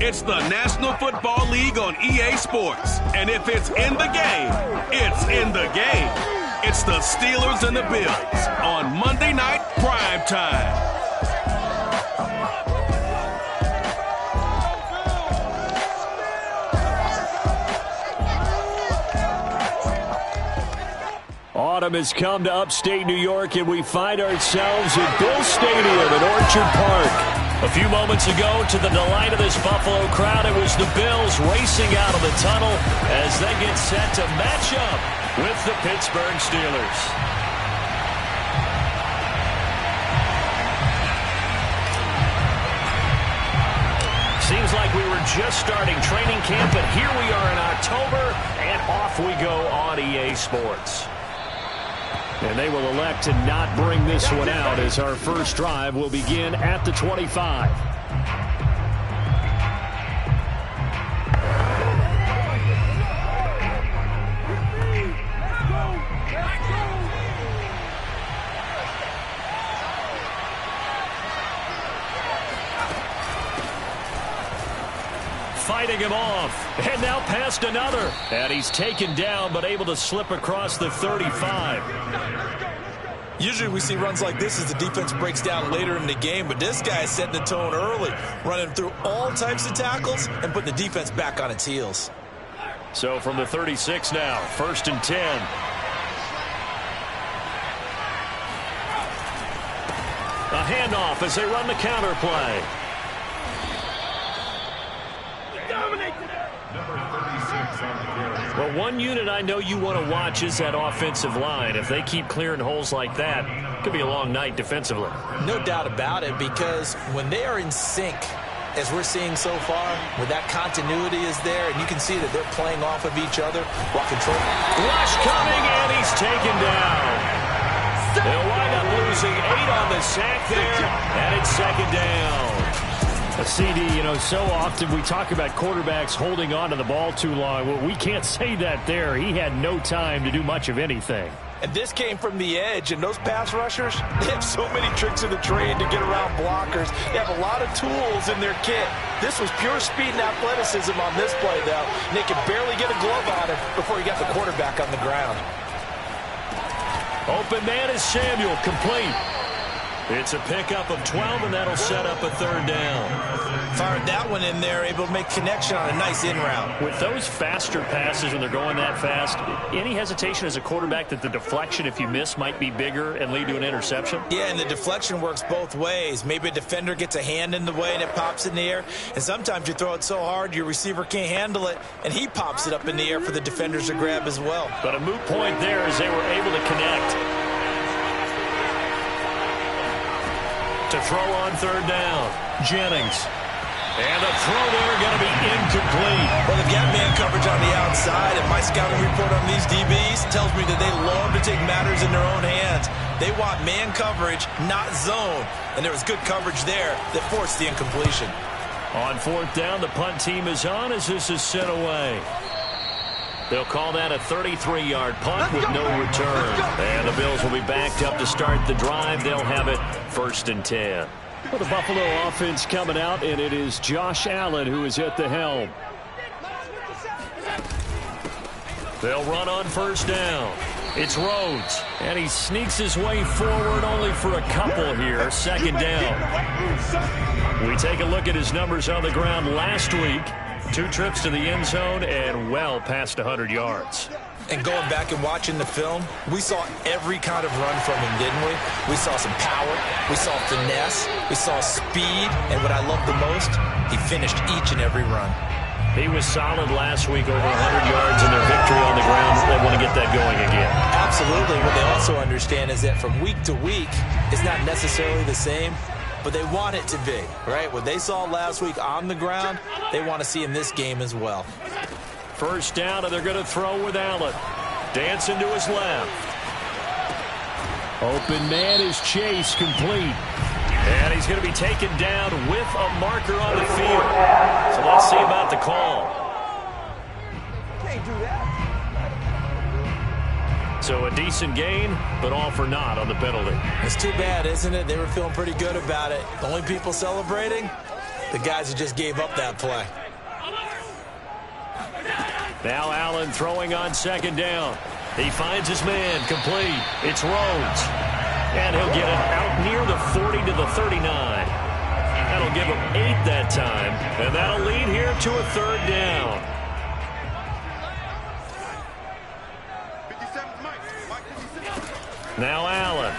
It's the National Football League on EA Sports. And if it's in the game, it's in the game. It's the Steelers and the Bills on Monday Night Prime Time. Autumn has come to upstate New York, and we find ourselves at Bill Stadium at Orchard Park. A few moments ago, to the delight of this Buffalo crowd, it was the Bills racing out of the tunnel as they get set to match up with the Pittsburgh Steelers. Seems like we were just starting training camp, but here we are in October, and off we go on EA Sports. And they will elect to not bring this one out as our first drive will begin at the 25. Fighting him off, and now past another. And he's taken down, but able to slip across the 35. Usually we see runs like this as the defense breaks down later in the game, but this guy is setting the tone early, running through all types of tackles and putting the defense back on its heels. So from the 36 now, 1st and 10. A handoff as they run the counter play. Well, one unit I know you want to watch is that offensive line. If they keep clearing holes like that, it could be a long night defensively. No doubt about it, because when they are in sync, as we're seeing so far, where that continuity is there, and you can see that they're playing off of each other while controlling. Rush coming, and he's taken down. They'll wind up losing 8 on the sack there, and it's 2nd down. A CD, you know, so often we talk about quarterbacks holding on to the ball too long. Well, we can't say that there. He had no time to do much of anything. And this came from the edge, and those pass rushers, they have so many tricks in the trade to get around blockers. They have a lot of tools in their kit. This was pure speed and athleticism on this play, though. And they could barely get a glove on him before he got the quarterback on the ground. Open man is Samuel, complete. It's a pickup of 12, and that'll set up a 3rd down. Fired that one in there, able to make connection on a nice in route. With those faster passes when they're going that fast, any hesitation as a quarterback that the deflection, if you miss, might be bigger and lead to an interception? Yeah, and the deflection works both ways. Maybe a defender gets a hand in the way and it pops in the air. And sometimes you throw it so hard your receiver can't handle it, and he pops it up in the air for the defenders to grab as well. But a moot point there as they were able to connect. To throw on 3rd down, Jennings. And a throw there going to be incomplete. Well, they've got man coverage on the outside, and my scouting report on these DBs tells me that they love to take matters in their own hands. They want man coverage, not zone. And there was good coverage there that forced the incompletion. On 4th down, the punt team is on as this is sent away. They'll call that a 33-yard punt with no return. And the Bills will be backed up to start the drive. They'll have it 1st and 10. Well, the Buffalo offense coming out, and it is Josh Allen who is at the helm. They'll run on 1st down. It's Rhodes, and he sneaks his way forward only for a couple here. 2nd down. We take a look at his numbers on the ground last week. 2 trips to the end zone and well past 100 yards. And going back and watching the film, we saw every kind of run from him, didn't we? We saw some power, we saw finesse, we saw speed, and what I love the most, he finished each and every run. He was solid last week, over 100 yards in their victory on the ground. They want to get that going again. Absolutely. What they also understand is that from week to week, it's not necessarily the same, but they want it to be, right? What they saw last week on the ground, they want to see in this game as well. 1st down, and they're going to throw with Allen. Dancing to his left. Open man is Chase, complete. And he's going to be taken down with a marker on the field. So let's see about the call. Can't do that. So a decent gain, but all for naught on the penalty. It's too bad, isn't it? They were feeling pretty good about it. The only people celebrating, the guys who just gave up that play. Now Allen throwing on second down. He finds his man, complete. It's Rhodes. And he'll get it out near the 40 to the 39. That'll give him 8 that time. And that'll lead here to a third down. Now Allen.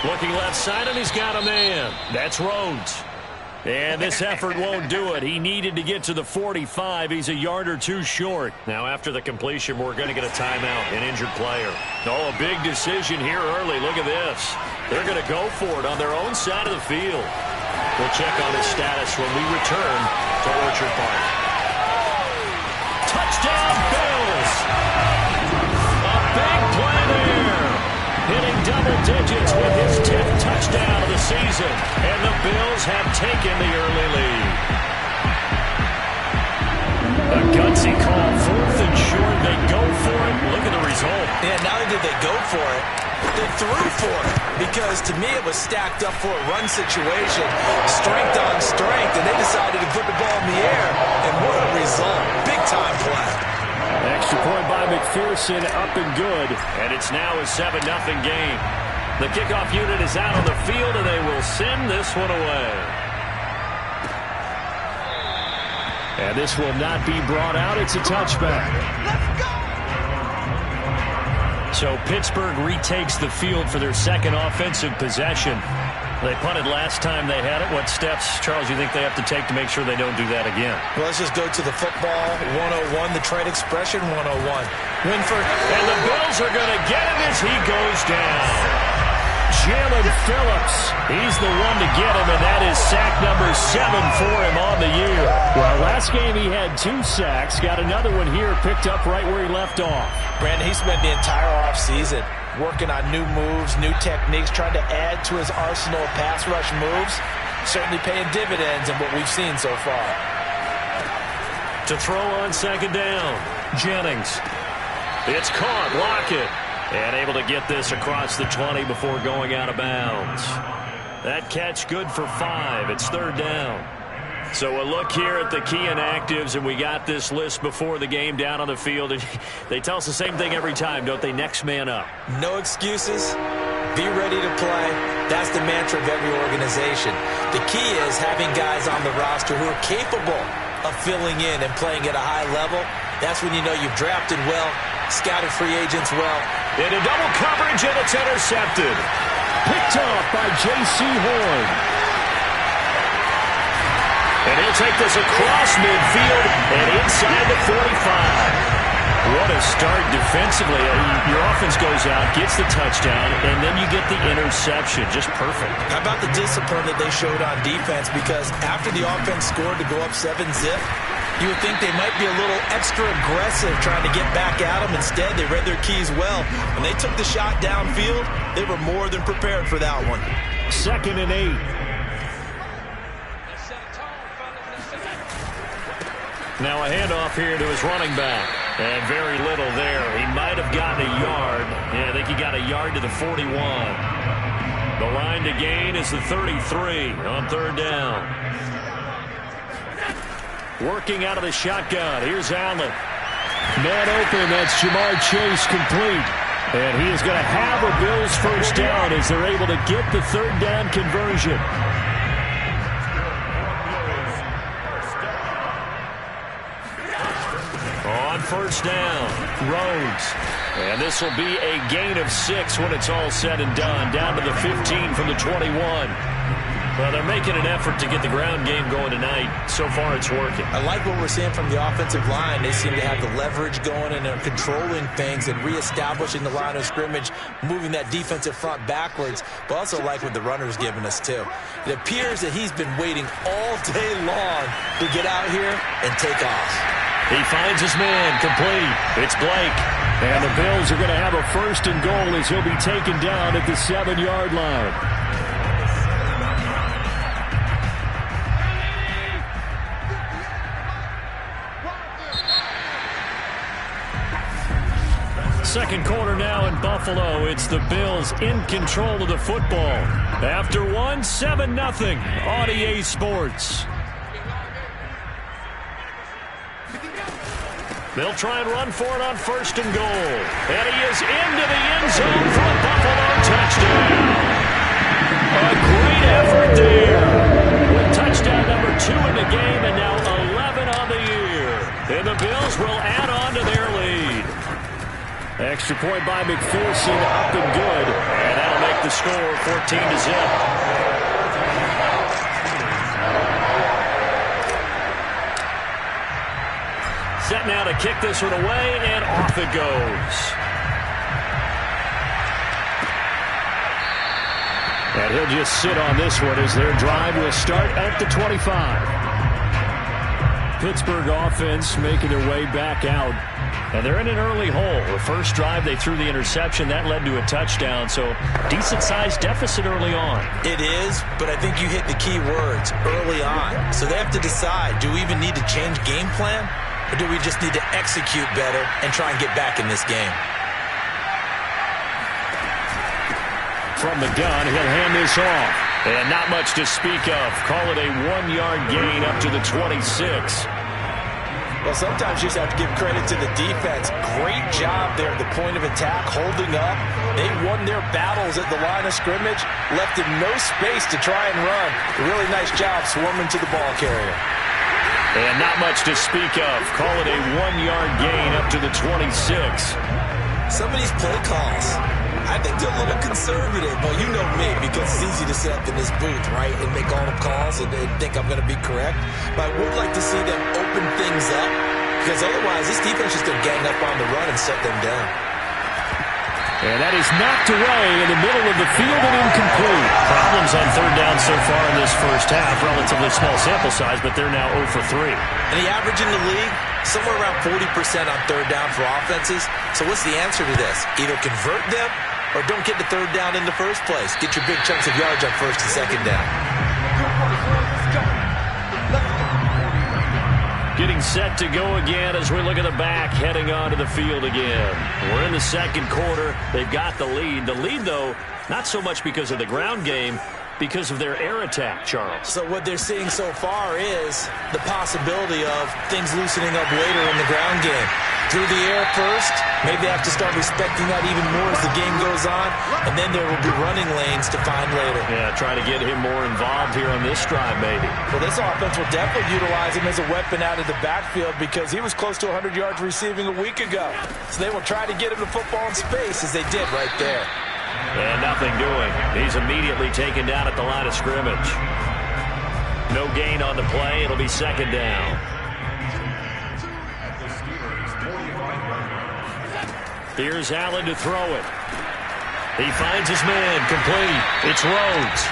Looking left side, and he's got a man. That's Rhodes. And this effort won't do it. He needed to get to the 45. He's a yard or two short. Now, after the completion, we're going to get a timeout, an injured player. Oh, a big decision here early. Look at this. They're going to go for it on their own side of the field. We'll check on his status when we return to Orchard Park. Touchdown, Bills! A big play there. Hitting double digits with his 10th touchdown of the season. And the Bills have taken the early lead. A gutsy call, 4th and short. They go for it. Look at the result. Yeah, not only did they go for it, they threw for it. Because to me it was stacked up for a run situation. Strength on strength. And they decided to put the ball in the air. And what a result. Big time play. Extra point by McPherson, up and good. And it's now a 7-0 game. The kickoff unit is out on the field, and they will send this one away. And this will not be brought out. It's a touchback. Let's go! So Pittsburgh retakes the field for their second offensive possession. They punted last time they had it. What steps, Charles, you think they have to take to make sure they don't do that again? Well, let's just go to the football 101, the trade expression 101. Winford. And the Bills are going to get him as he goes down. Jalen Phillips, he's the one to get him, and that is sack number 7 for him on the year. Well, last game he had 2 sacks. Got another one here picked up right where he left off. Brandon, he spent the entire offseason working on new moves, new techniques, trying to add to his arsenal of pass rush moves. Certainly paying dividends in what we've seen so far. To throw on second down, Jennings. It's caught, Lockett. And able to get this across the 20 before going out of bounds. That catch good for 5. It's third down. So a look here at the key inactives, and we got this list before the game down on the field. And they tell us the same thing every time, don't they? Next man up. No excuses. Be ready to play. That's the mantra of every organization. The key is having guys on the roster who are capable of filling in and playing at a high level. That's when you know you've drafted well, scouted free agents well. Into double coverage, and it's intercepted. Picked off by J.C. Horn. And he'll take this across midfield and inside the 45. What a start defensively. Your offense goes out, gets the touchdown, and then you get the interception. Just perfect. How about the discipline that they showed on defense? Because after the offense scored to go up 7-zip, you would think they might be a little extra aggressive trying to get back at them. Instead, they read their keys well. When they took the shot downfield, they were more than prepared for that one. 2nd and 8. Now a handoff here to his running back. And very little there. He might have gotten a yard. Yeah, I think he got a yard to the 41. The line to gain is the 33 on third down. Working out of the shotgun. Here's Allen. Man open. That's Jamar Chase complete. And he is going to have a Bills first down as they're able to get the third down conversion. On first down, Rhodes. And this will be a gain of 6 when it's all said and done. Down to the 15 from the 21. Well, they're making an effort to get the ground game going tonight. So far, it's working. I like what we're seeing from the offensive line. They seem to have the leverage going, and they're controlling things and reestablishing the line of scrimmage, moving that defensive front backwards, but also like what the runner's giving us, too. It appears that he's been waiting all day long to get out here and take off. He finds his man, complete. It's Blake. And the Bills are going to have a first and goal as he'll be taken down at the 7-yard line. Second quarter now in Buffalo. It's the Bills in control of the football. After one, 7-0 on EA Sports. They'll try and run for it on 1st and goal. And he is into the end zone for a Buffalo touchdown. A great effort there. With touchdown number 2 in the game and now 11 on the year. And the Bills will add on to their lead. Extra point by McPherson, up and good. And that'll make the score 14-0. Set now to kick this one away, and off it goes. And he'll just sit on this one as their drive will start at the 25. Pittsburgh offense making their way back out. And they're in an early hole. The first drive, they threw the interception. That led to a touchdown, so decent-sized deficit early on. It is, but I think you hit the key words, early on. So they have to decide, do we even need to change game plan? Or do we just need to execute better and try and get back in this game? From the gun, he'll hand this off. And not much to speak of. Call it a 1-yard gain up to the 26. Well, sometimes you just have to give credit to the defense. Great job there at the point of attack, holding up. They won their battles at the line of scrimmage, left him no space to try and run. A really nice job swarming to the ball carrier. And not much to speak of. Call it a 1-yard gain up to the 26. Some of these play calls, I think they're a little conservative. But you know me, because it's easy to sit up in this booth, right, and make all the calls and think I'm going to be correct. But I would like to see them open things up, because otherwise this defense is going to gang up on the run and shut them down. And that is knocked away in the middle of the field and incomplete. Problems on 3rd down so far in this first half. Relatively small sample size, but they're now 0 for 3. And the average in the league, somewhere around 40% on 3rd down for offenses. So what's the answer to this? Either convert them or don't get the 3rd down in the first place. Get your big chunks of yards on 1st and 2nd down. Getting set to go again as we look at the back, heading onto the field again. We're in the 2nd quarter. They've got the lead. The lead, though, not so much because of the ground game, because of their air attack, Charles. So what they're seeing so far is the possibility of things loosening up later in the ground game. Through the air first, maybe they have to start respecting that even more as the game goes on, and then there will be running lanes to find later. Yeah, try to get him more involved here on this drive, maybe. Well, this offense will definitely utilize him as a weapon out of the backfield because he was close to 100 yards receiving a week ago. So they will try to get him the football in space as they did right there. And nothing doing. He's immediately taken down at the line of scrimmage. No gain on the play. It'll be 2nd down. Here's Allen to throw it. He finds his man, complete. It's Rhodes.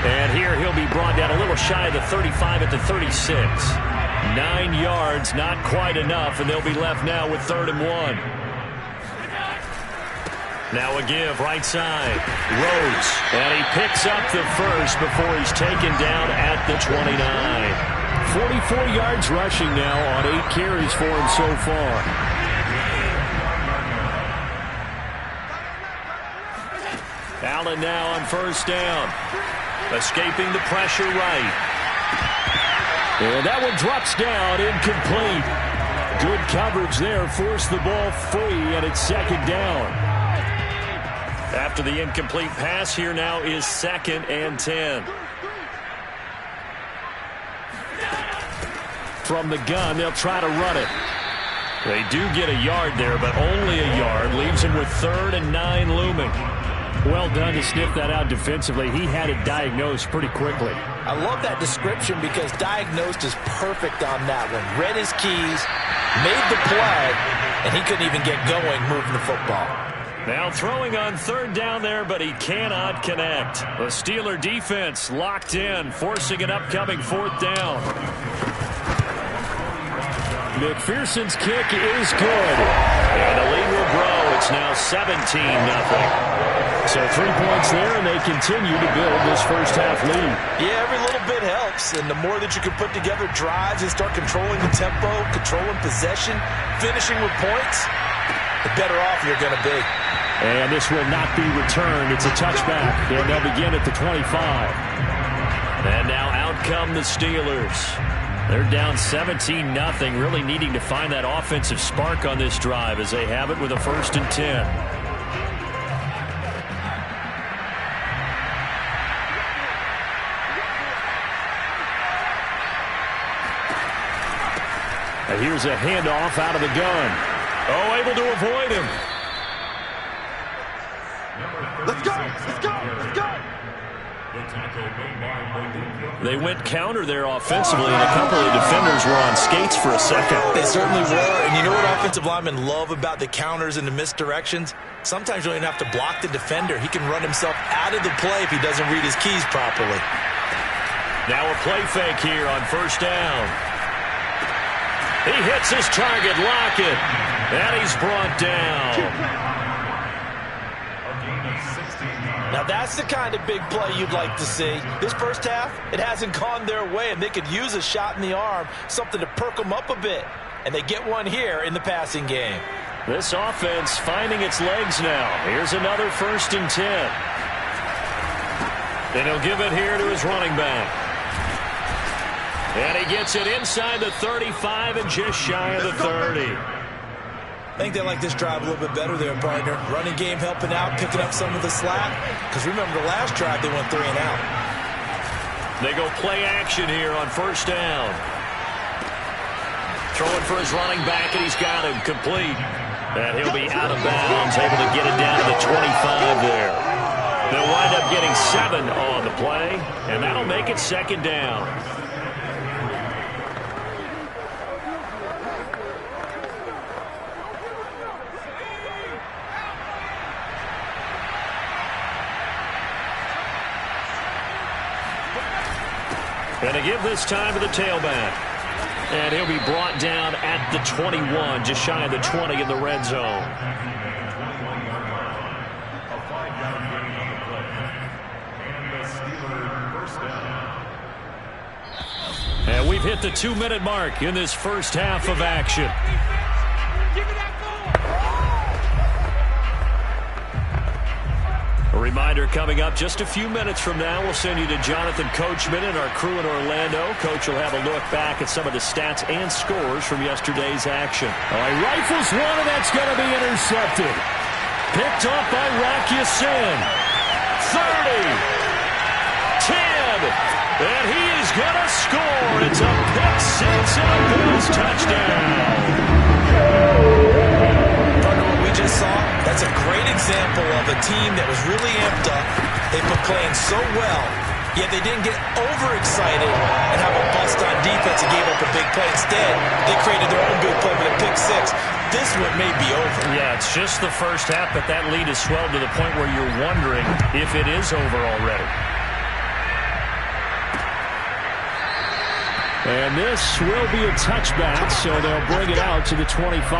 And here he'll be brought down a little shy of the 35 at the 36. 9 yards, not quite enough, and they'll be left now with 3rd and 1. Now a give, right side. Rhodes. And he picks up the first before he's taken down at the 29. 44 yards rushing now on 8 carries for him so far. Allen now on 1st down. Escaping the pressure right. And that one drops down, incomplete. Good coverage there, forced the ball free, and it's 2nd down. After the incomplete pass, here now is 2nd and 10. From the gun, they'll try to run it. They do get a yard there, but only a yard. Leaves him with 3rd and 9 looming. Well done to sniff that out defensively. He had it diagnosed pretty quickly. I love that description because diagnosed is perfect on that one. Read his keys, made the play, and he couldn't even get going moving the football. Now throwing on 3rd down there, but he cannot connect. The Steeler defense locked in, forcing an upcoming 4th down. McPherson's kick is good. And the lead will grow. It's now 17-0. So 3 points there, and they continue to build this first half lead. Yeah, every little bit helps. And the more that you can put together drives and start controlling the tempo, controlling possession, finishing with points, the better off you're going to be. And this will not be returned. It's a touchback, and they'll begin at the 25. And now out come the Steelers. They're down 17-0, really needing to find that offensive spark on this drive as they have it with a 1st and 10. Here's a handoff out of the gun. Oh, able to avoid him. Let's go! Let's go! Let's go! They went counter there offensively, and a couple of defenders were on skates for a second. They certainly were, and you know what offensive linemen love about the counters and the misdirections? Sometimes you don't even have to block the defender. He can run himself out of the play if he doesn't read his keys properly. Now a play fake here on 1st down. He hits his target, Lockett, and he's brought down. Now that's the kind of big play you'd like to see. This first half, it hasn't gone their way, and they could use a shot in the arm, something to perk them up a bit. And they get one here in the passing game. This offense finding its legs now. Here's another 1st and 10. And he'll give it here to his running back. And he gets it inside the 35 and just shy of the 30. I think they like this drive a little bit better there, partner. Running game helping out, picking up some of the slack. Because remember, the last drive, they went 3 and out. They go play action here on 1st down. Throwing for his running back, and he's got him complete. And he'll be out of bounds, able to get it down to the 25 there. They'll wind up getting 7 on the play, and that'll make it 2nd down. And to give this time to the tailback. And he'll be brought down at the 21, just shy of the 20 in the red zone. And we've hit the 2-minute mark in this first half of action. A reminder coming up just a few minutes from now. We'll send you to Jonathan Coachman and our crew in Orlando. Coach will have a look back at some of the stats and scores from yesterday's action. All right, rifles one, and that's going to be intercepted. Picked off by Rock Ya-Sin. 30. 10. And he is going to score. It's a pick six and a Bills touchdown. Just saw, that's a great example of a team that was really amped up. They were playing so well, yet they didn't get overexcited and have a bust on defense and gave up a big play. Instead, they created their own big play with a pick six. This one may be over. Yeah, it's just the first half, but that lead has swelled to the point where you're wondering if it is over already. And this will be a touchback, so they'll bring it out to the 25.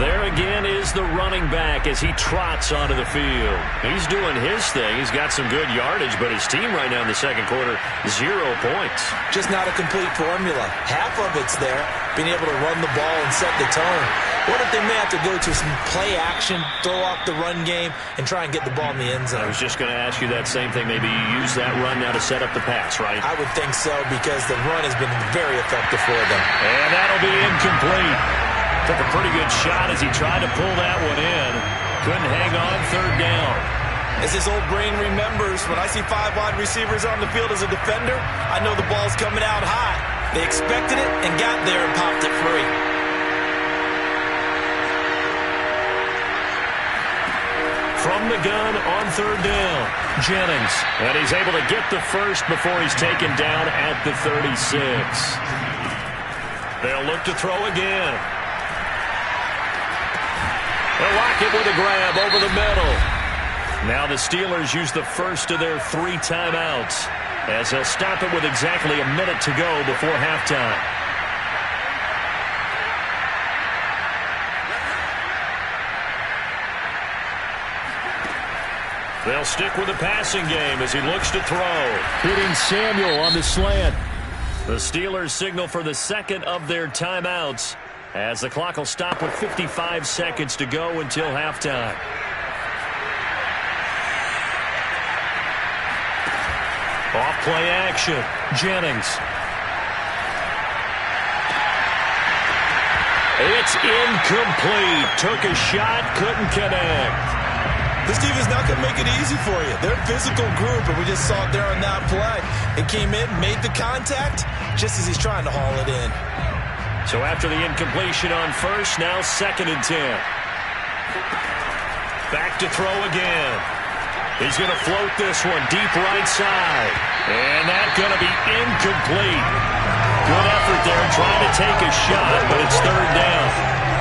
There again is the running back as he trots onto the field. He's doing his thing. He's got some good yardage, but his team right now in the second quarter, 0 points. Just not a complete formula. Half of it's there, being able to run the ball and set the tone. What if they may have to go to some play action, throw off the run game, and try and get the ball in the end zone? I was just going to ask you that same thing. Maybe you use that run now to set up the pass, right? I would think so, because the run has been very effective for them. And that'll be incomplete. Took a pretty good shot as he tried to pull that one in. Couldn't hang on 3rd down. As his old brain remembers, when I see 5 wide receivers on the field as a defender, I know the ball's coming out high. They expected it and got there and popped it free. From the gun on 3rd down, Jennings. And he's able to get the first before he's taken down at the 36. They'll look to throw again. They'll lock it with a grab over the middle. Now the Steelers use the first of their 3 timeouts as they'll stop it with exactly a minute to go before halftime. They'll stick with the passing game as he looks to throw. Hitting Samuel on the slant. The Steelers signal for the second of their timeouts as the clock will stop with 55 seconds to go until halftime. Off play action. Jennings. It's incomplete. Took a shot, couldn't connect. This defense is not going to make it easy for you. They're a physical group, and we just saw it there on that play. It came in, made the contact, just as he's trying to haul it in. So after the incompletion on first, now 2nd and 10. Back to throw again. He's going to float this one deep right side. And that's going to be incomplete. Good effort there trying to take a shot, but it's 3rd down.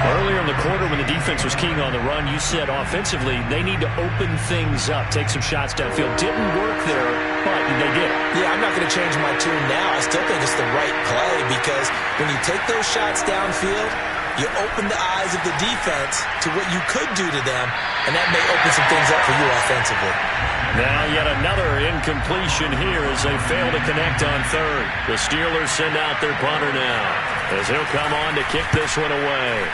Earlier in the quarter when the defense was keying on the run, you said offensively they need to open things up, take some shots downfield. Didn't work there, but they did. Yeah, I'm not going to change my tune now. I still think it's the right play because when you take those shots downfield, you open the eyes of the defense to what you could do to them, and that may open some things up for you offensively. Now yet another incompletion here as they fail to connect on 3rd. The Steelers send out their punter now as he'll come on to kick this one away.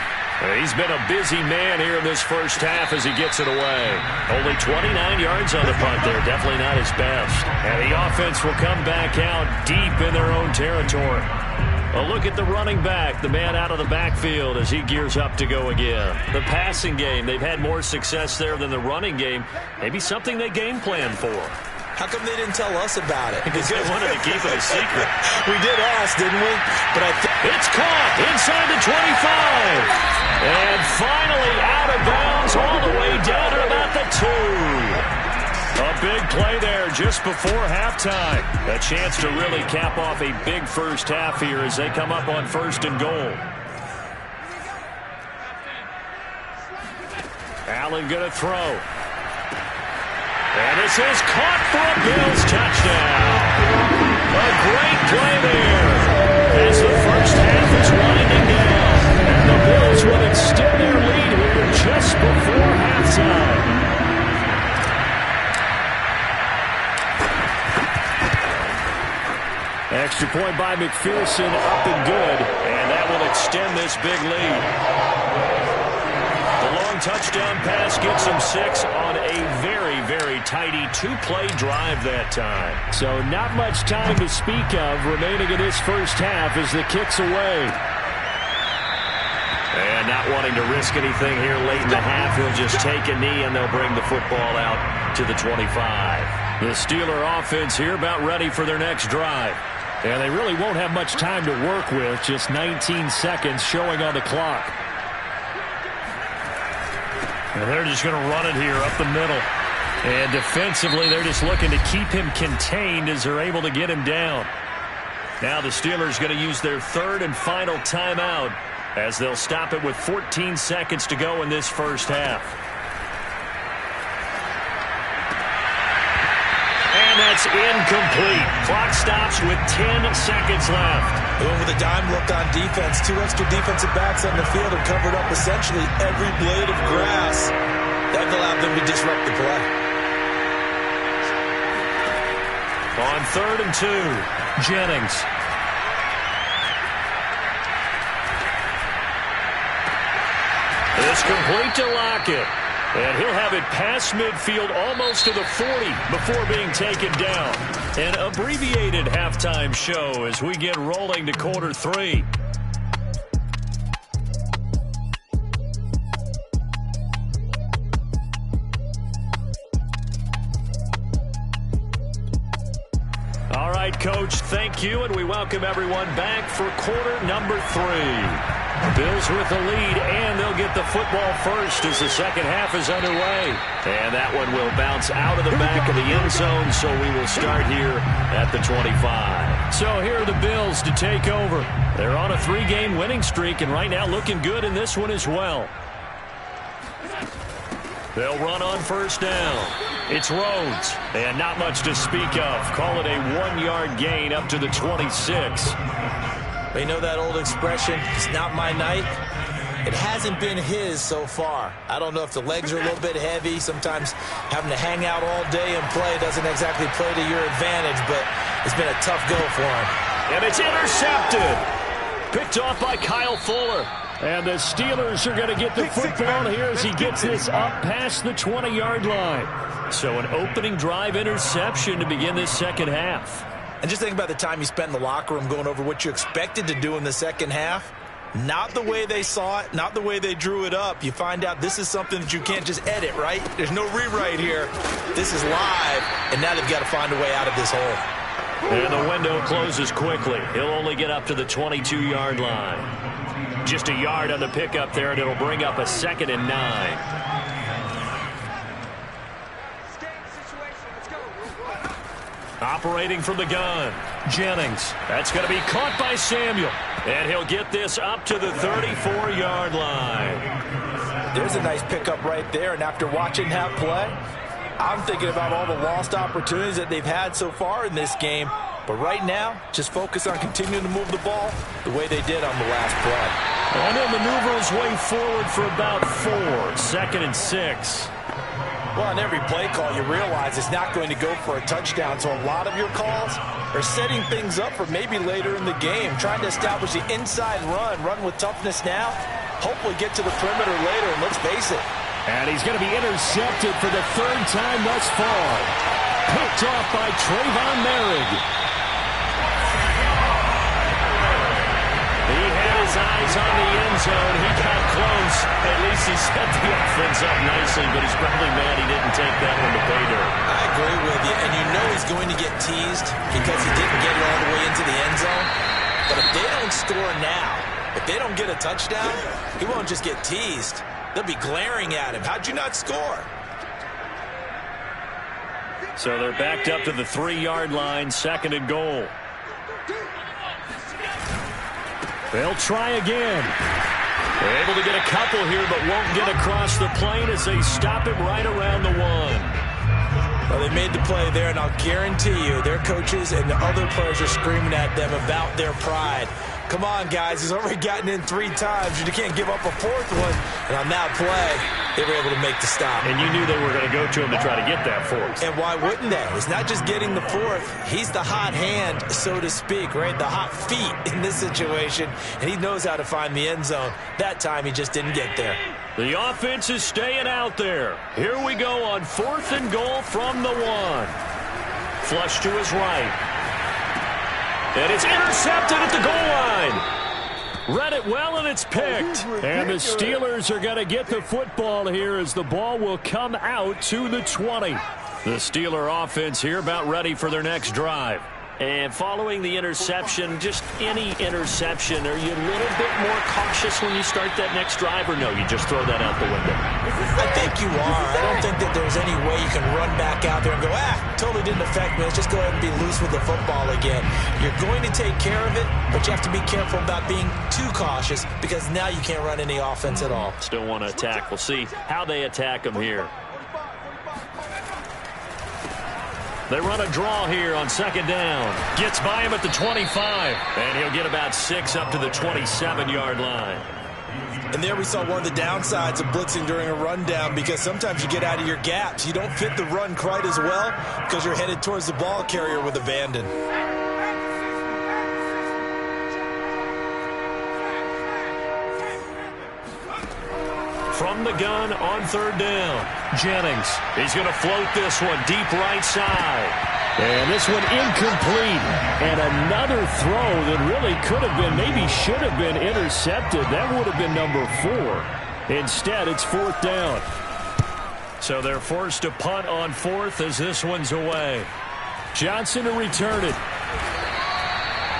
He's been a busy man here in this first half as he gets it away. Only 29 yards on the punt there. Definitely not his best. And the offense will come back out deep in their own territory. A look at the running back, the man out of the backfield as he gears up to go again. The passing game, they've had more success there than the running game. Maybe something they game plan for. How come they didn't tell us about it? Because they wanted to keep it a secret. We did ask, didn't we? But I think it's caught inside the 25. And finally out of bounds all the way down at about the 2. A big play there just before halftime. A chance to really cap off a big first half here as they come up on 1st and goal. Allen going to throw. And this is caught for a Bills touchdown. A great play there as the first half is winding down. And the Bills will extend their lead here just before halftime. Extra point by McPherson, up and good. And that will extend this big lead. The long touchdown pass gets him 6 on a very, very tidy 2-play drive that time. So not much time to speak of remaining in this first half as the kick's away. And not wanting to risk anything here late in the half, he'll just take a knee and they'll bring the football out to the 25. The Steeler offense here about ready for their next drive. And they really won't have much time to work with, just 19 seconds showing on the clock. And they're just going to run it here up the middle. And defensively, they're just looking to keep him contained as they're able to get him down. Now the Steelers going to use their 3rd and final timeout as they'll stop it with 14 seconds to go in this first half. And that's incomplete. Clock stops with 10 seconds left. With a dime look on defense, 2 extra defensive backs on the field have covered up essentially every blade of grass. That allowed them to disrupt the play. On 3rd and 2, Jennings. It's complete to Lockett. And he'll have it past midfield almost to the 40 before being taken down. An abbreviated halftime show as we get rolling to quarter 3. All right, Coach, thank you, and we welcome everyone back for quarter number 3. Bills with the lead, and they'll get the football first as the second half is underway. And that one will bounce out of the back of the end zone, so we will start here at the 25. So here are the Bills to take over. They're on a 3-game winning streak, and right now looking good in this one as well. They'll run on 1st down. It's Rhodes, and not much to speak of. Call it a 1-yard gain up to the 26. You know that old expression, it's not my night? It hasn't been his so far. I don't know if the legs are a little bit heavy. Sometimes having to hang out all day and play doesn't exactly play to your advantage, but it's been a tough go for him. And it's intercepted. Picked off by Kyle Fuller. And the Steelers are going to get the football here as he gets this up past the 20-yard line. So an opening drive interception to begin this second half. And just think about the time you spent in the locker room going over what you expected to do in the second half. Not the way they saw it, not the way they drew it up. You find out this is something that you can't just edit, right? There's no rewrite here. This is live, and now they've got to find a way out of this hole. And the window closes quickly. He'll only get up to the 22-yard line. Just a yard on the pickup there, and it'll bring up a 2nd and 9. Operating from the gun, Jennings. That's going to be caught by Samuel. And he'll get this up to the 34-yard line. There's a nice pickup right there, and after watching that play, I'm thinking about all the lost opportunities that they've had so far in this game. But right now, just focus on continuing to move the ball the way they did on the last play. And he'll maneuver his way forward for about 4, 2nd and 6. Well, on every play call, you realize it's not going to go for a touchdown. So a lot of your calls are setting things up for maybe later in the game, trying to establish the inside run with toughness now, hopefully get to the perimeter later, and let's face it. And he's going to be intercepted for the 3rd time thus far. Picked off by Trayvon Merrick. He had his eyes on the end zone. He got close. At least he set the offense up nicely, but he's probably mad he didn't take that one to pay dirt. I agree with you, and you know he's going to get teased because he didn't get it all the way into the end zone. But if they don't score now, if they don't get a touchdown, he won't just get teased. They'll be glaring at him. How'd you not score? So they're backed up to the 3-yard line, 2nd and goal. They'll try again. They're able to get a couple here, but won't get across the plane as they stop him right around the 1. Well, they made the play there, and I'll guarantee you their coaches and the other players are screaming at them about their pride. Come on, guys. He's already gotten in 3 times. You can't give up a 4th one. And on that play, they were able to make the stop. And you knew they were going to go to him to try to get that 4th. And why wouldn't they? It's not just getting the 4th. He's the hot hand, so to speak, right? The hot feet in this situation. And he knows how to find the end zone. That time, he just didn't get there. The offense is staying out there. Here we go on 4th and goal from the 1. Flush to his right. And it's intercepted at the goal line. Read it well, and it's picked. And the Steelers are going to get the football here as the ball will come out to the 20. The Steeler offense here about ready for their next drive. And following the interception, just any interception, are you a little bit more cautious when you start that next drive, or no, you just throw that out the window? I think you are. I don't think that there's any way you can run back out there and go, totally didn't affect me. Let's just go ahead and be loose with the football again. You're going to take care of it, but you have to be careful about being too cautious because now you can't run any offense at all. Still want to attack. We'll see how they attack them here. They run a draw here on 2nd down. Gets by him at the 25. And he'll get about 6 up to the 27-yard line. And there we saw one of the downsides of blitzing during a rundown because sometimes you get out of your gaps. You don't fit the run quite as well because you're headed towards the ball carrier with abandon. From the gun on 3rd down, Jennings. He's going to float this one deep right side. And this one incomplete. And another throw that really could have been, maybe should have been intercepted. That would have been number 4. Instead, it's 4th down. So they're forced to punt on 4th as this one's away. Johnson to return it.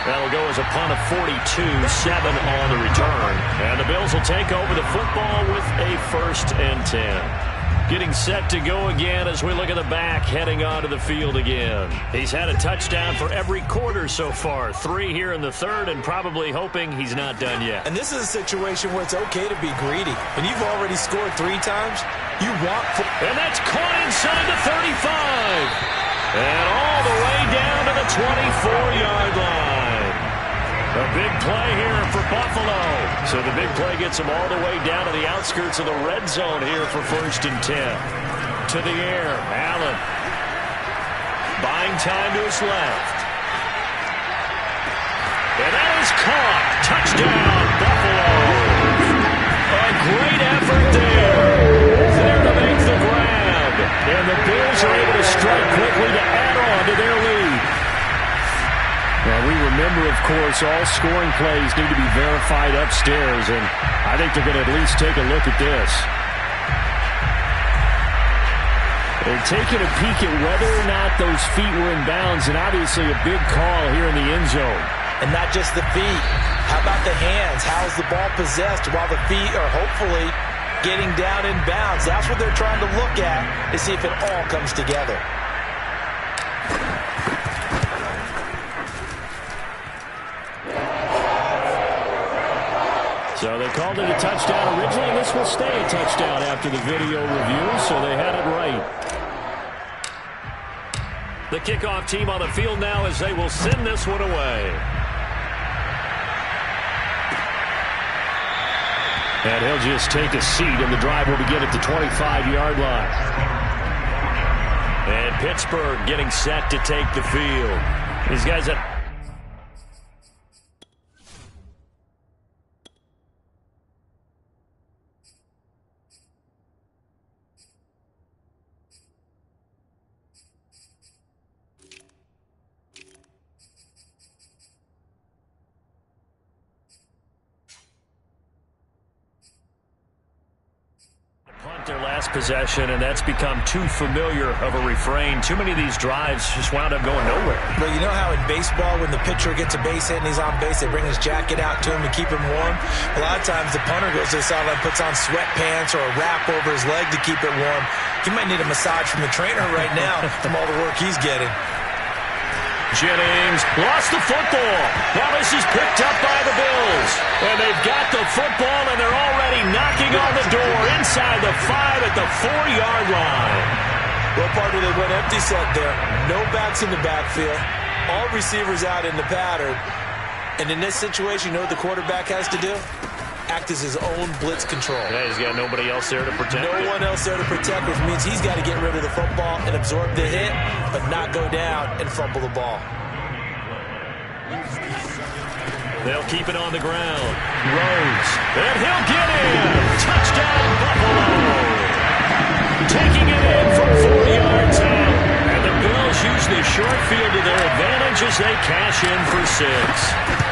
That'll go as a punt of 42, 7 on the return. And the Bills will take over the football with a 1st and 10. Getting set to go again as we look at the back, heading onto the field again. He's had a touchdown for every quarter so far. 3 here in the 3rd, and probably hoping he's not done yet. And this is a situation where it's okay to be greedy. When you've already scored 3 times, you want... And that's caught inside the 35. And all the way down to the 24-yard line. A big play here for Buffalo. So the big play gets them all the way down to the outskirts of the red zone here for 1st and 10. To the air, Allen. Buying time to his left. And that is caught. Touchdown, Buffalo. A great effort there. There to make the grab. And the Bills are able to strike quickly to add on to their lead. Well, we remember, of course, all scoring plays need to be verified upstairs, and I think they're going to at least take a look at this. They're taking a peek at whether or not those feet were in bounds, and obviously a big call here in the end zone. And not just the feet. How about the hands? How's the ball possessed while the feet are hopefully getting down in bounds? That's what they're trying to look at to see if it all comes together. So they called it a touchdown originally, and this will stay a touchdown after the video review, so they had it right. The kickoff team on the field now as they will send this one away. And he'll just take a seat, and the drive will begin at the 25-yard line. And Pittsburgh getting set to take the field. These guys have... their last possession, and that's become too familiar of a refrain. Too many of these drives just wound up going nowhere. But you know how in baseball, when the pitcher gets a base hit and he's on base, they bring his jacket out to him to keep him warm? A lot of times the punter goes to the sideline, puts on sweatpants or a wrap over his leg to keep it warm. He might need a massage from the trainer right now from all the work he's getting. Jennings lost the football. Now this is picked up by the Bills. And they've got the football, and they're already knocking on the door inside the 5 at the 4-yard line. Well, partner, they went empty set there. No backs in the backfield. All receivers out in the pattern. And in this situation, you know what the quarterback has to do? Act as his own blitz control. Yeah, he's got nobody else there to protect him. No one else there to protect, which means he's got to get rid of the football and absorb the hit, but not go down and fumble the ball. They'll keep it on the ground. Rhodes. And he'll get in. Touchdown, Buffalo. Taking it in from 4 yards out. And the Bills use the short field to their advantage as they cash in for 6.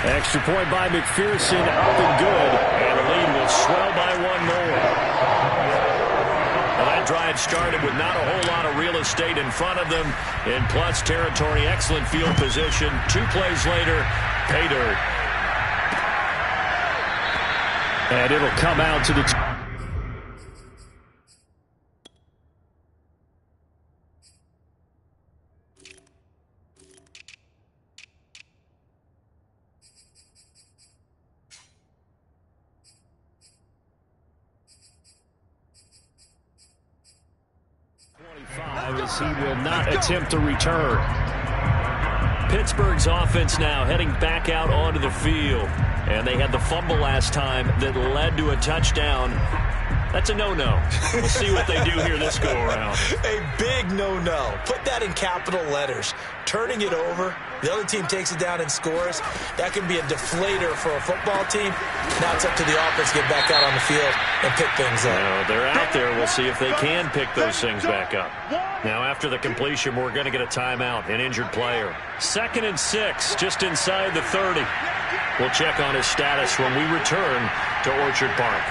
Extra point by McPherson, up and good. And the lead will swell by 1 more. Well, that drive started with not a whole lot of real estate in front of them. In plus territory, excellent field position. 2 plays later, pay dirt. And it'll come out to the... as he will not attempt to return. Pittsburgh's offense now heading back out onto the field. And they had the fumble last time that led to a touchdown. That's a no-no. We'll see what they do here this go-around. A big no-no. Put that in capital letters. Turning it over, the other team takes it down and scores. That can be a deflator for a football team. Now it's up to the offense to get back out on the field and pick things up. Well, they're out there. We'll see if they can pick those things back up. Now, after the completion, we're going to get a timeout, an injured player. 2nd and 6, just inside the 30. We'll check on his status when we return to Orchard Park.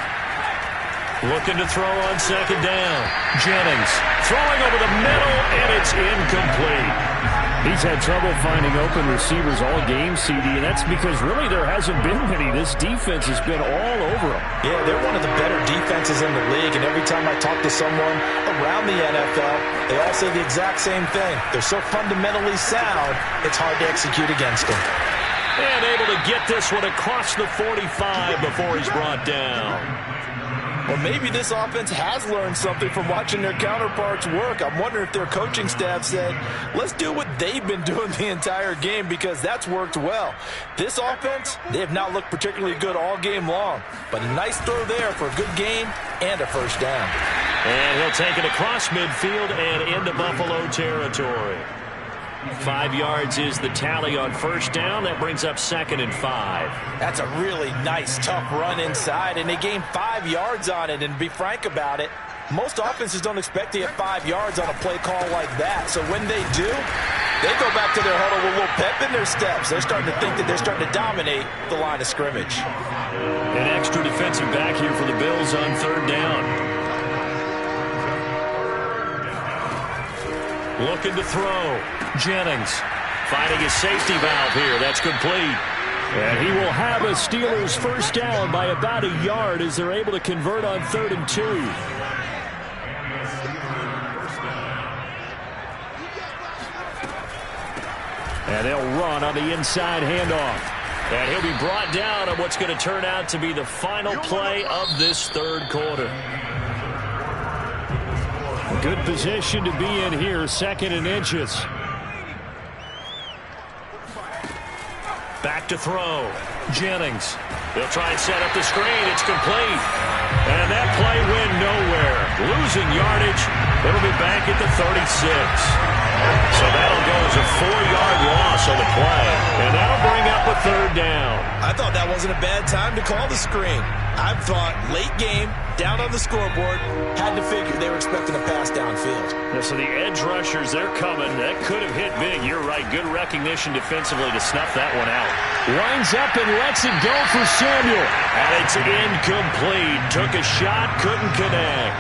Looking to throw on 2nd down. Jennings throwing over the middle, and it's incomplete. He's had trouble finding open receivers all game, CD, and that's because really there hasn't been many. This defense has been all over them. Yeah, they're one of the better defenses in the league, and every time I talk to someone around the NFL, they all say the exact same thing. They're so fundamentally sound, it's hard to execute against them. And able to get this one across the 45 before he's brought down. Well, maybe this offense has learned something from watching their counterparts work. I'm wondering if their coaching staff said, let's do what they've been doing the entire game, because that's worked well. This offense, they have not looked particularly good all game long, but a nice throw there for a good gain and a first down. And he'll take it across midfield and into Buffalo territory. 5 yards is the tally on first down. That brings up 2nd and 5. That's a really nice, tough run inside, and they gained 5 yards on it. And to be frank about it, most offenses don't expect to get 5 yards on a play call like that. So when they do, they go back to their huddle with a little pep in their steps. They're starting to think that they're starting to dominate the line of scrimmage. An extra defensive back here for the Bills on 3rd down. Looking to throw. Jennings finding his safety valve here. That's complete. And he will have a Steelers first down by about a yard as they're able to convert on 3rd and 2. And they'll run on the inside handoff. And he'll be brought down on what's going to turn out to be the final play of this 3rd quarter. Good position to be in here, 2nd and inches. Back to throw. Jennings. They'll try and set up the screen. It's complete. And that play went nowhere. Losing yardage. It'll be back at the 36. So that'll go as a 4-yard loss on the play. And that'll bring up a 3rd down. I thought that wasn't a bad time to call the screen. I thought late game, down on the scoreboard, had to figure they were expecting a pass downfield. Yeah, so the edge rushers, they're coming. That could have hit big. You're right. Good recognition defensively to snuff that one out. Lines up and lets it go for Samuel. And it's incomplete. Took a shot, couldn't connect.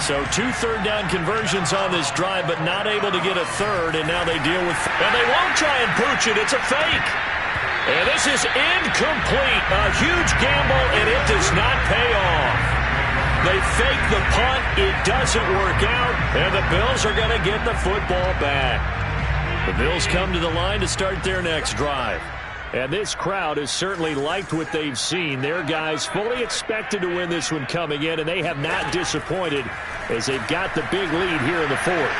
So 2 third-down conversions on this drive, but not able to get a 3rd, and now they deal with... And they won't try and pooch it. It's a fake. And this is incomplete. A huge gamble, and it does not pay off. They fake the punt. It doesn't work out, and the Bills are going to get the football back. The Bills come to the line to start their next drive. And this crowd has certainly liked what they've seen. Their guys fully expected to win this one coming in, and they have not disappointed as they've got the big lead here in the 4th.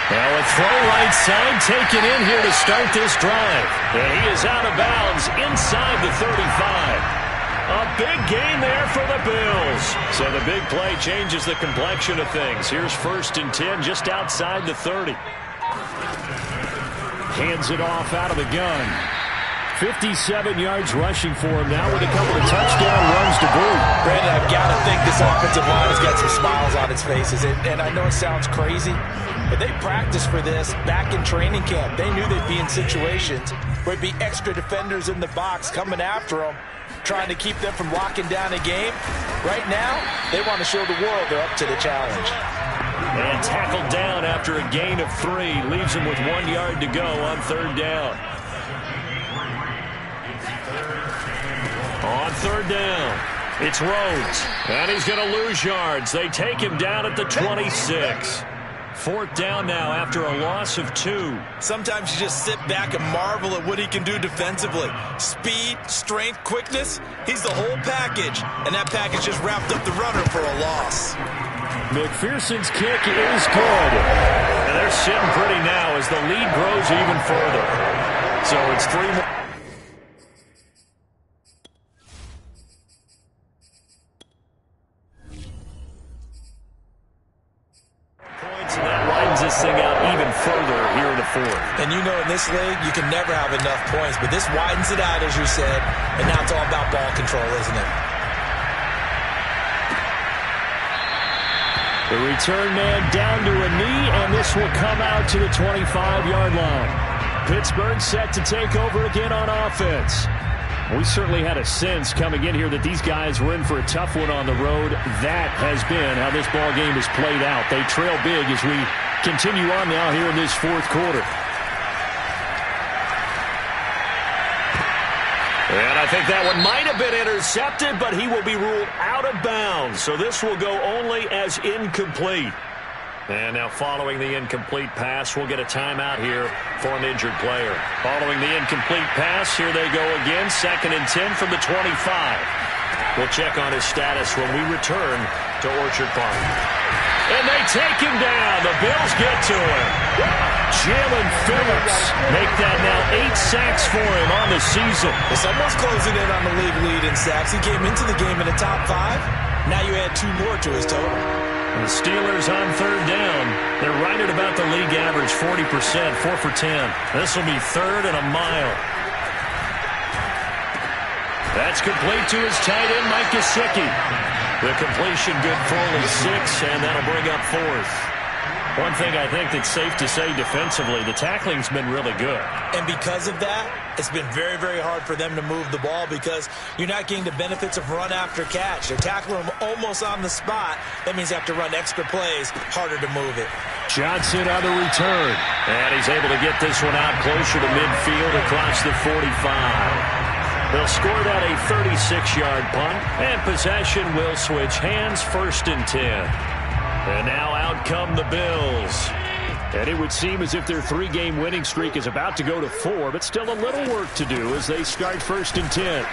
Well, a throw right side taken in here to start this drive. And he is out of bounds inside the 35. A big gain there for the Bills. So the big play changes the complexion of things. Here's 1st and 10 just outside the 30. Hands it off out of the gun. 57 yards rushing for him now with a couple of touchdown runs to boot. Brandon, I've got to think this offensive line has got some smiles on its faces. And I know it sounds crazy, but they practiced for this back in training camp. They knew they'd be in situations where it'd be extra defenders in the box coming after them, trying to keep them from locking down a game. Right now, they want to show the world they're up to the challenge. And tackled down after a gain of 3. Leaves him with 1 yard to go on 3rd down. On 3rd down, it's Rhodes. And he's going to lose yards. They take him down at the 26. 4th down now after a loss of 2. Sometimes you just sit back and marvel at what he can do defensively. Speed, strength, quickness, he's the whole package. And that package just wrapped up the runner for a loss. McPherson's kick is good. And they're sitting pretty now as the lead grows even further. So it's 3 more. Points, and that widens this thing out even further here in the 4th. And you know in this league, you can never have enough points. But this widens it out, as you said. And now it's all about ball control, isn't it? The return man down to a knee, and this will come out to the 25-yard line. Pittsburgh set to take over again on offense. We certainly had a sense coming in here that these guys were in for a tough one on the road. That has been how this ball game has played out. They trail big as we continue on now here in this 4th quarter. And I think that one might have been intercepted, but he will be ruled out of bounds. So this will go only as incomplete. And now following the incomplete pass, we'll get a timeout here for an injured player. Following the incomplete pass, here they go again. 2nd and 10 from the 25. We'll check on his status when we return to Orchard Park. And they take him down. The Bills get to him. Jalen Phillips make that now 8 sacks for him on the season. Well, someone's closing in on the league lead in sacks. He came into the game in the top 5. Now you add 2 more to his total. And the Steelers on third down. They're right at about the league average, 40%, 4 for 10. This will be third and a mile. That's complete to his tight end, Mike Gesicki. The completion good for only 6, and that'll bring up fourth. One thing I think that's safe to say defensively, the tackling's been really good. And because of that, it's been very, very hard for them to move the ball because you're not getting the benefits of run after catch. They're tackling them almost on the spot. That means they have to run extra plays, harder to move it. Johnson on the return. And he's able to get this one out closer to midfield across the 45. They'll score that a 36-yard punt, and possession will switch hands, 1st and 10. And now out come the Bills. And it would seem as if their 3-game winning streak is about to go to 4, but still a little work to do as they start 1st and 10.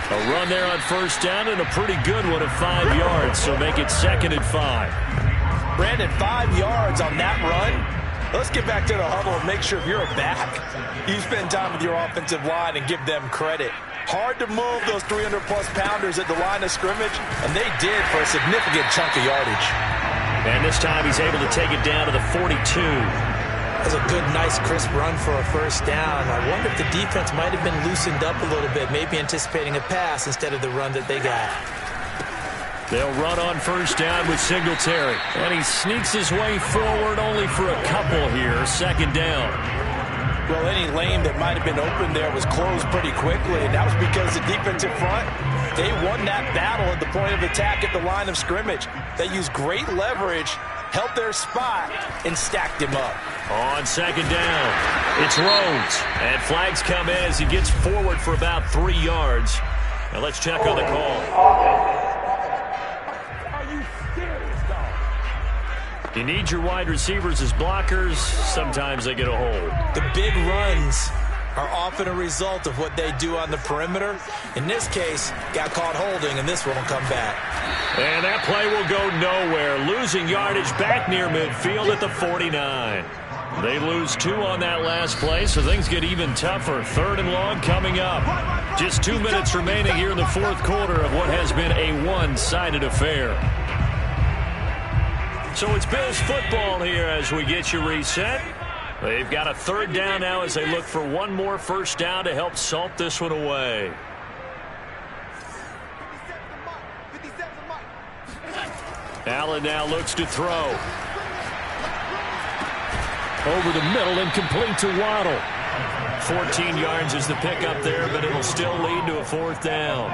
A run there on 1st down and a pretty good one of 5 yards, so make it 2nd and 5. Brandon, 5 yards on that run. Let's get back to the huddle and make sure if you're a back, you spend time with your offensive line and give them credit. Hard to move those 300-plus pounders at the line of scrimmage, and they did for a significant chunk of yardage. And this time he's able to take it down to the 42. That's a good, nice, crisp run for a 1st down. I wonder if the defense might have been loosened up a little bit, maybe anticipating a pass instead of the run that they got. They'll run on 1st down with Singletary. And he sneaks his way forward only for a couple here. 2nd down. Well, any lane that might have been open there was closed pretty quickly, and that was because the defensive front, they won that battle at the point of attack at the line of scrimmage. They used great leverage, held their spot, and stacked him up. On 2nd down, it's Rhodes. And flags come in as he gets forward for about 3 yards. Now let's check on the call. You need your wide receivers as blockers. Sometimes they get a hold. The big runs are often a result of what they do on the perimeter. In this case, got caught holding, and this one will come back. And that play will go nowhere. Losing yardage back near midfield at the 49. They lose 2 on that last play, so things get even tougher. 3rd and long coming up. Just 2 minutes remaining here in the 4th quarter of what has been a one-sided affair. So it's Bills football here as we get you reset. They've got a 3rd down now as they look for one more 1st down to help salt this one away. Allen now looks to throw. Over the middle and complete to Waddle. 14 yards is the pickup there, but it'll still lead to a 4th down.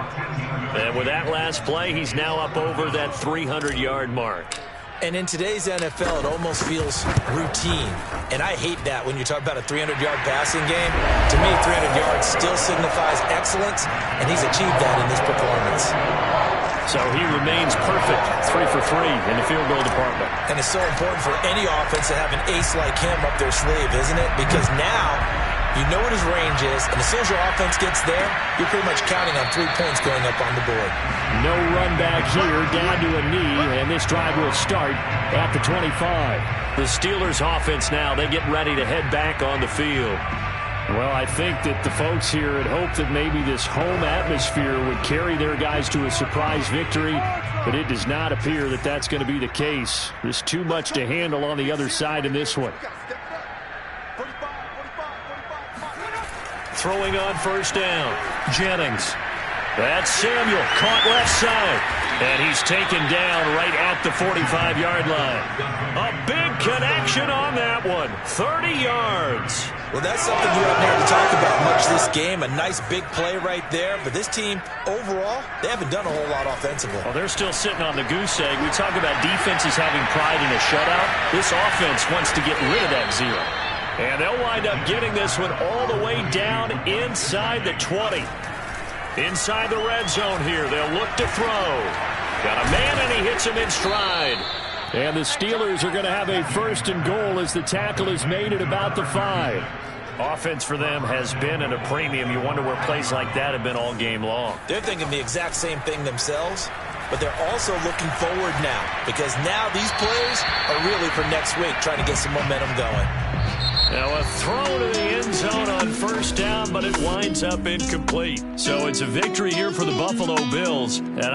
And with that last play, he's now up over that 300-yard mark. And in today's NFL, it almost feels routine. And I hate that when you talk about a 300-yard passing game. To me, 300 yards still signifies excellence, and he's achieved that in this performance. So he remains perfect, 3 for 3 in the field goal department. And it's so important for any offense to have an ace like him up their sleeve, isn't it? Because now you know what his range is, and as soon as your offense gets there, you're pretty much counting on 3 points going up on the board. No run back here, down to a knee, and this drive will start at the 25. The Steelers offense now, they get ready to head back on the field. Well, I think that the folks here had hoped that maybe this home atmosphere would carry their guys to a surprise victory, but it does not appear that that's going to be the case. There's too much to handle on the other side in this one. Throwing on 1st down, Jennings. That's Samuel, caught left side. And he's taken down right at the 45-yard line. A big connection on that one, 30 yards. Well, that's something you haven't heard to talk about much this game. A nice big play right there. But this team, overall, they haven't done a whole lot offensively. Well, they're still sitting on the goose egg. We talk about defenses having pride in a shutout. This offense wants to get rid of that 0. And they'll wind up getting this one all the way down inside the 20. Inside the red zone here, they'll look to throw. Got a man, and he hits him in stride. And the Steelers are going to have a 1st and goal as the tackle is made at about the 5. Offense for them has been at a premium. You wonder where plays like that have been all game long. They're thinking the exact same thing themselves, but they're also looking forward now because now these plays are really for next week, trying to get some momentum going. Now a throw to the end zone on 1st down, but it winds up incomplete. So it's a victory here for the Buffalo Bills. And